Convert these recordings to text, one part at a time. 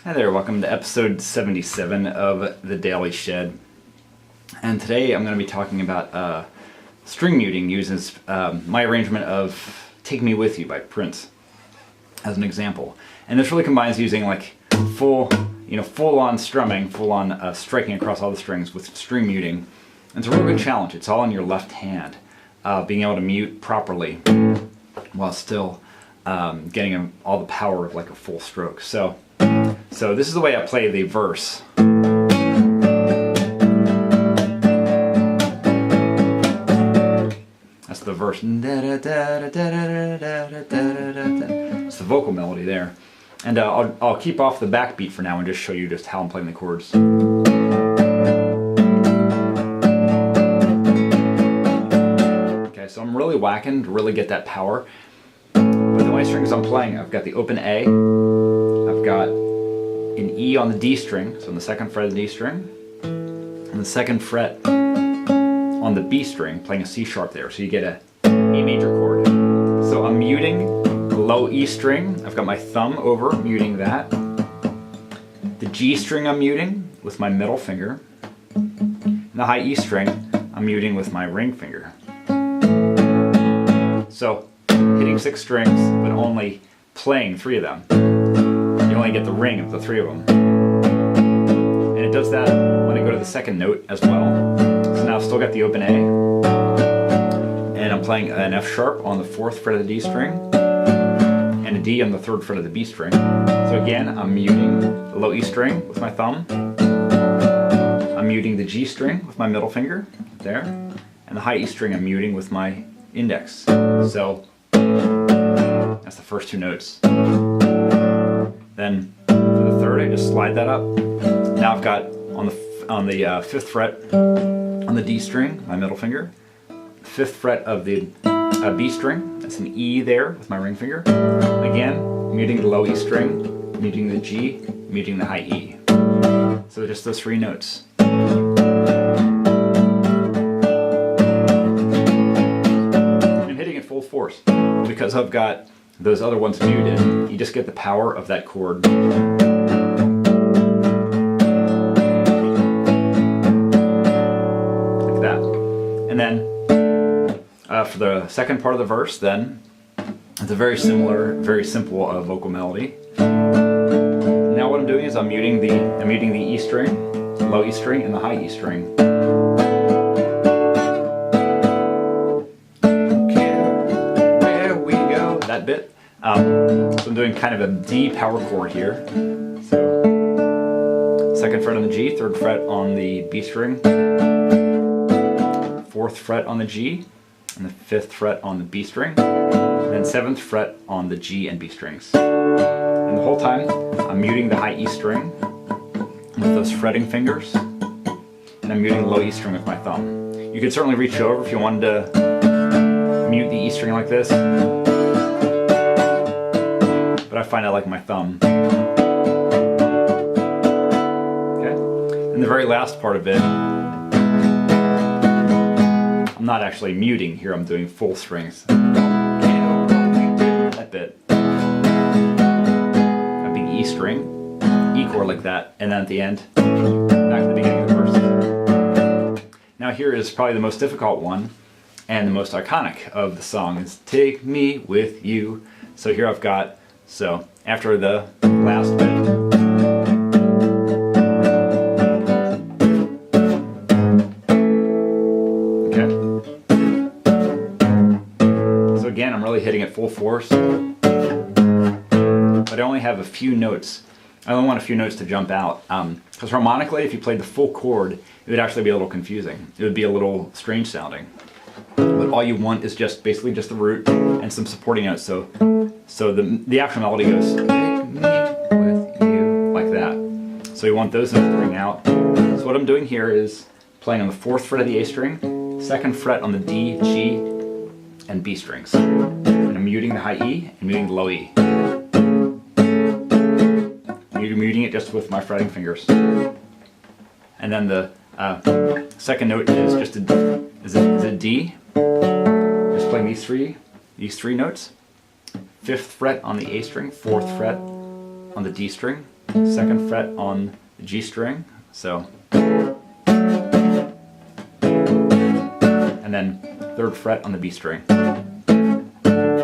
Hi there, welcome to episode 77 of the Daily Shed. And today I'm going to be talking about string muting uses my arrangement of Take Me With You by Prince as an example. And this really combines using like full-on strumming, full-on striking across all the strings with string muting. And it's a real good challenge. It's all in your left hand, being able to mute properly while still getting all the power of like a full stroke. So this is the way I play the verse. That's the verse. It's the vocal melody there. And I'll keep off the backbeat for now and just show you just how I'm playing the chords. Okay, so I'm really whacking to really get that power. With the only strings I'm playing, I've got the open A, I've got an E on the D string, so on the second fret of the D string, and the second fret on the B string, playing a C sharp there, so you get a A major chord. So I'm muting the low E string, I've got my thumb over, muting that. The G string I'm muting with my middle finger, and the high E string I'm muting with my ring finger. So hitting 6 strings, but only playing 3 of them. You only get the ring of the 3 of them. And it does that when I go to the second note as well. So now I've still got the open A. And I'm playing an F sharp on the 4th fret of the D string. And a D on the 3rd fret of the B string. So again, I'm muting the low E string with my thumb. I'm muting the G string with my middle finger, there. And the high E string I'm muting with my index. So that's the first 2 notes. Then for the 3rd, I just slide that up. Now I've got on the 5th fret on the D string, my middle finger, 5th fret of the B string, that's an E there with my ring finger. Again, muting the low E string, muting the G, muting the high E. So just those 3 notes. And I'm hitting it full force because I've got those other ones muted. You just get the power of that chord. Like that. And then for the second part of the verse, then it's a very similar, very simple vocal melody. Now what I'm doing is I'm muting the E string, low E string, and the high E string. That bit. So I'm doing kind of a D power chord here. So 2nd fret on the G, 3rd fret on the B string, 4th fret on the G, and the 5th fret on the B string, and then 7th fret on the G and B strings. And the whole time I'm muting the high E string with those fretting fingers, and I'm muting the low E string with my thumb. You could certainly reach over if you wanted to mute the E string like this. But I find I like my thumb. Okay? And the very last part of it, I'm not actually muting here, I'm doing full strings. That bit. A big E string, E chord like that, and then at the end, back to the beginning of the verse. Now here is probably the most difficult one, and the most iconic of the song is Take Me With You. So here I've got, so after the last bit, okay. So again, I'm really hitting it full force, but I only have a few notes. I only want a few notes to jump out, because harmonically, if you played the full chord, it would actually be a little confusing. It would be a little strange sounding. But all you want is just basically just the root and some supporting notes. So the actual melody goes, take me with you, like that. So you want those notes to ring out. So what I'm doing here is playing on the 4th fret of the A string, 2nd fret on the D, G, and B strings. And I'm muting the high E and muting the low E. I'm muting it just with my fretting fingers. And then the second note is just a D. Just playing these three notes. 5th fret on the A string, 4th fret on the D string, 2nd fret on the G string, so, and then 3rd fret on the B string.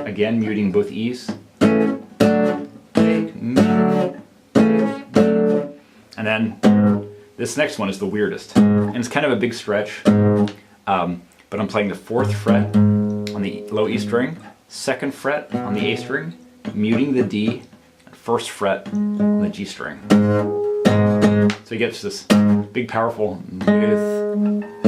Again, muting both E's. Take me. And then this next one is the weirdest, and it's kind of a big stretch, but I'm playing the 4th fret on the low E string, 2nd fret on the A string, muting the D, 1st fret on the G string. So you get this big powerful with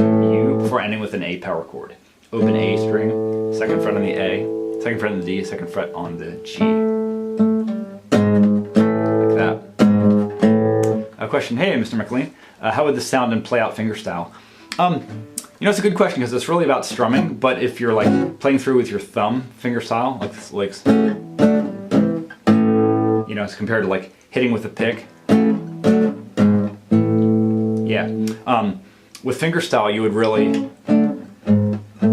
you before ending with an A power chord. Open A string, 2nd fret on the A, 2nd fret on the D, 2nd fret on the G. Like that. A question, hey Mr. McLean, how would this sound in play out fingerstyle? You know, it's a good question because it's really about strumming, but if you're like playing through with your thumb fingerstyle, like you know, it's compared to like hitting with a pick. Yeah. With fingerstyle, you would really,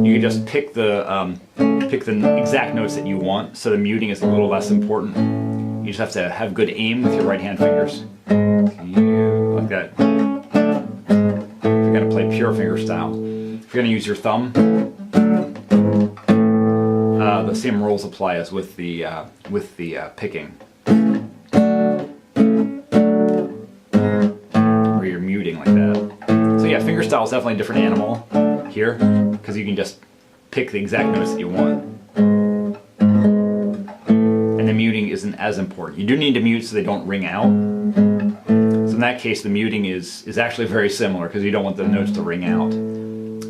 you could just pick the exact notes that you want, so the muting is a little less important. You just have to have good aim with your right hand fingers. Like that. If you're going to play pure fingerstyle. If you're going to use your thumb, the same rules apply as with the picking. Where you're muting like that. So yeah, fingerstyle is definitely a different animal here, because you can just pick the exact notes that you want. And the muting isn't as important. You do need to mute so they don't ring out. So in that case, the muting is actually very similar, because you don't want the notes to ring out.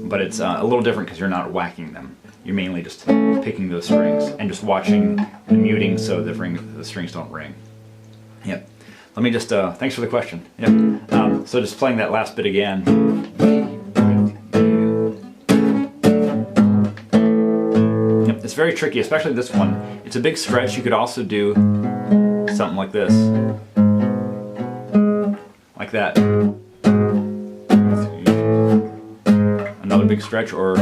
But it's a little different because you're not whacking them. You're mainly just picking those strings and just watching the muting so the strings don't ring. Yep. Let me just, thanks for the question. Yep. So just playing that last bit again. Yep. It's very tricky, especially this one. It's a big stretch. You could also do something like this. Like that. Another big stretch, or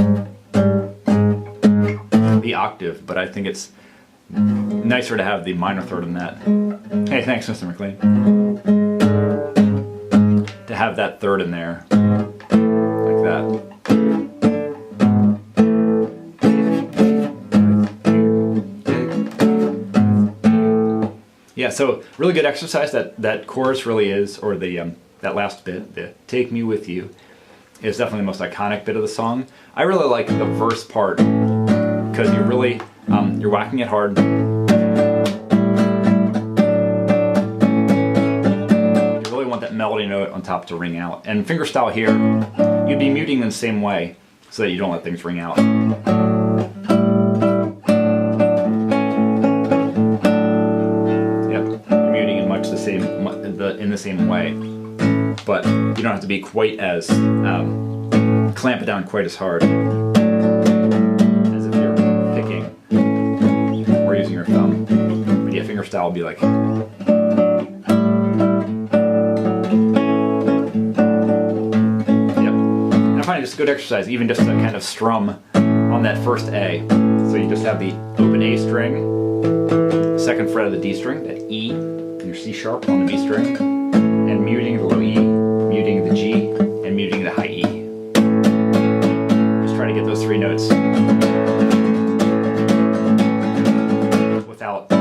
the octave, but I think it's nicer to have the minor third in that. Hey, thanks, Mr. McLean. To have that third in there, like that. Yeah, so really good exercise. That chorus really is, or the that last bit, the "Take Me With You," is definitely the most iconic bit of the song. I really like the verse part, because you really, you're whacking it hard. You really want that melody note on top to ring out. And fingerstyle here, you'd be muting in the same way, so that you don't let things ring out. Yep, you're muting in much the same, in the same way. But you don't have to be quite as, clamp it down quite as hard as if you're picking or using your thumb. But yeah, fingerstyle will be like. Yep. And I find it just a good exercise, even just to kind of strum on that first A. So you just have the open A string, 2nd fret of the D string, that E, and your C sharp on the B string, and muting the low E, muting the G, and muting the high E. Just try to get those 3 notes without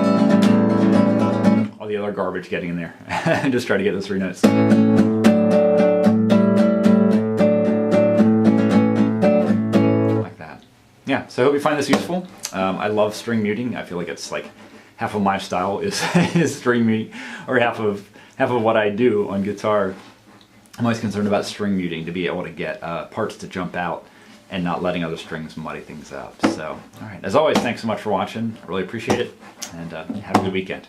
all the other garbage getting in there. Just try to get those 3 notes. Like that. Yeah, so I hope you find this useful. I love string muting. I feel like it's like half of my style is string muting, or half of what I do on guitar. I'm always concerned about string muting, to be able to get parts to jump out and not letting other strings muddy things up. So, alright, as always, thanks so much for watching. I really appreciate it, and have a good weekend.